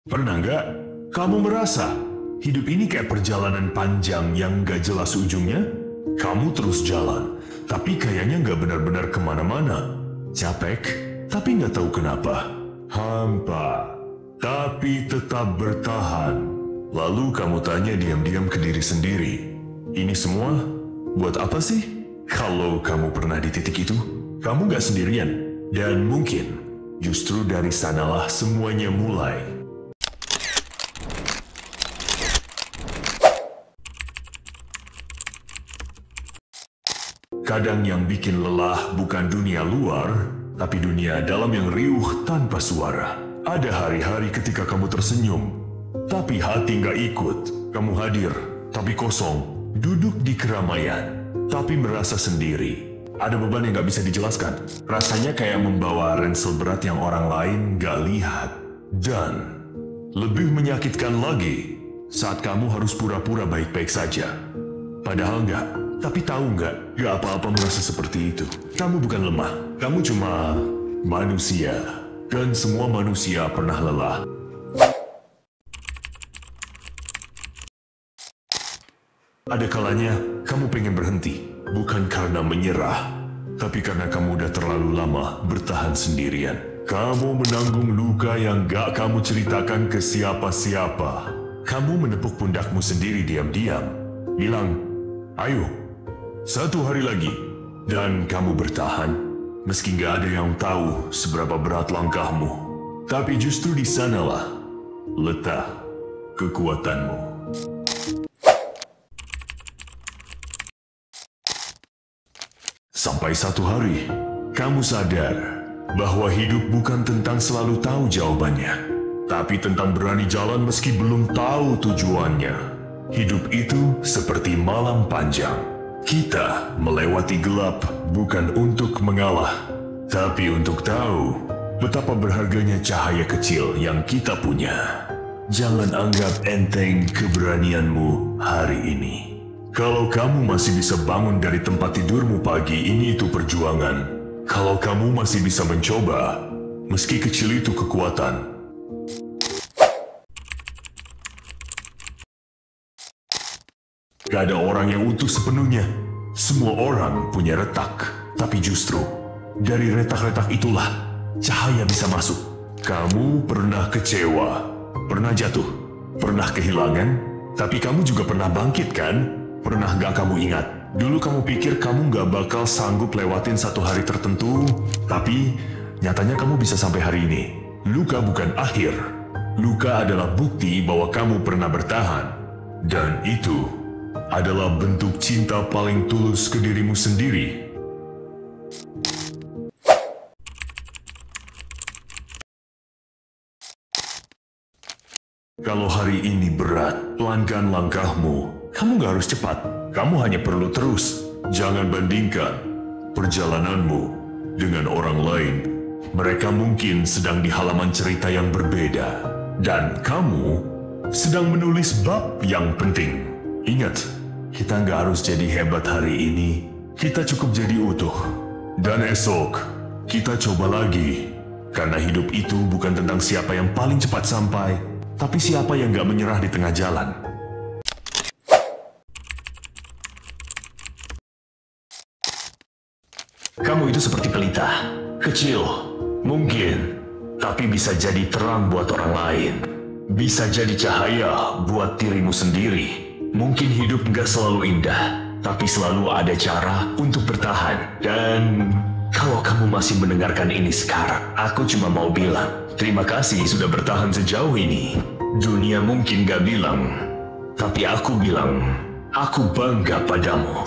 Pernah nggak kamu merasa hidup ini kayak perjalanan panjang yang nggak jelas ujungnya? Kamu terus jalan, tapi kayaknya nggak benar-benar kemana-mana. Capek, tapi nggak tahu kenapa. Hampa, tapi tetap bertahan. Lalu kamu tanya diam-diam ke diri sendiri, ini semua buat apa sih? Kalau kamu pernah di titik itu, kamu nggak sendirian. Dan mungkin justru dari sanalah semuanya mulai. Kadang yang bikin lelah bukan dunia luar, tapi dunia dalam yang riuh tanpa suara. Ada hari-hari ketika kamu tersenyum, tapi hati nggak ikut. Kamu hadir, tapi kosong. Duduk di keramaian, tapi merasa sendiri. Ada beban yang nggak bisa dijelaskan. Rasanya kayak membawa ransel berat yang orang lain nggak lihat. Dan lebih menyakitkan lagi, saat kamu harus pura-pura baik-baik saja. Padahal nggak. Tapi tahu nggak apa-apa merasa seperti itu. Kamu bukan lemah, kamu cuma manusia. Dan semua manusia pernah lelah. Ada kalanya kamu pengen berhenti, bukan karena menyerah, tapi karena kamu udah terlalu lama bertahan sendirian. Kamu menanggung luka yang gak kamu ceritakan ke siapa-siapa. Kamu menepuk pundakmu sendiri diam-diam, bilang, ayo, 1 hari lagi. Dan kamu bertahan, meski gak ada yang tahu seberapa berat langkahmu. Tapi justru di sanalah letak kekuatanmu. Sampai satu hari, kamu sadar bahwa hidup bukan tentang selalu tahu jawabannya, tapi tentang berani jalan meski belum tahu tujuannya. Hidup itu seperti malam panjang. Kita melewati gelap bukan untuk mengalah, tapi untuk tahu betapa berharganya cahaya kecil yang kita punya. Jangan anggap enteng keberanianmu hari ini. Kalau kamu masih bisa bangun dari tempat tidurmu pagi ini, itu perjuangan. Kalau kamu masih bisa mencoba, meski kecil itu kekuatan. Gak ada orang yang utuh sepenuhnya. Semua orang punya retak. Tapi justru, dari retak-retak itulah cahaya bisa masuk. Kamu pernah kecewa, pernah jatuh, pernah kehilangan, tapi kamu juga pernah bangkit kan? Pernah gak kamu ingat? Dulu kamu pikir kamu gak bakal sanggup lewatin satu hari tertentu, tapi nyatanya kamu bisa sampai hari ini. Luka bukan akhir. Luka adalah bukti bahwa kamu pernah bertahan. Dan itu adalah bentuk cinta paling tulus ke dirimu sendiri. Kalau hari ini berat, pelankan langkahmu. Kamu gak harus cepat, kamu hanya perlu terus. Jangan bandingkan perjalananmu dengan orang lain. Mereka mungkin sedang di halaman cerita yang berbeda, dan kamu sedang menulis bab yang penting. Ingat, kita gak harus jadi hebat hari ini, kita cukup jadi utuh. Dan esok, kita coba lagi. Karena hidup itu bukan tentang siapa yang paling cepat sampai, tapi siapa yang gak menyerah di tengah jalan. Kamu itu seperti pelita, kecil, mungkin, tapi bisa jadi terang buat orang lain. Bisa jadi cahaya buat dirimu sendiri. Mungkin hidup nggak selalu indah, tapi selalu ada cara untuk bertahan. Dan kalau kamu masih mendengarkan ini sekarang, aku cuma mau bilang, terima kasih sudah bertahan sejauh ini. Dunia mungkin nggak bilang, tapi aku bilang, aku bangga padamu.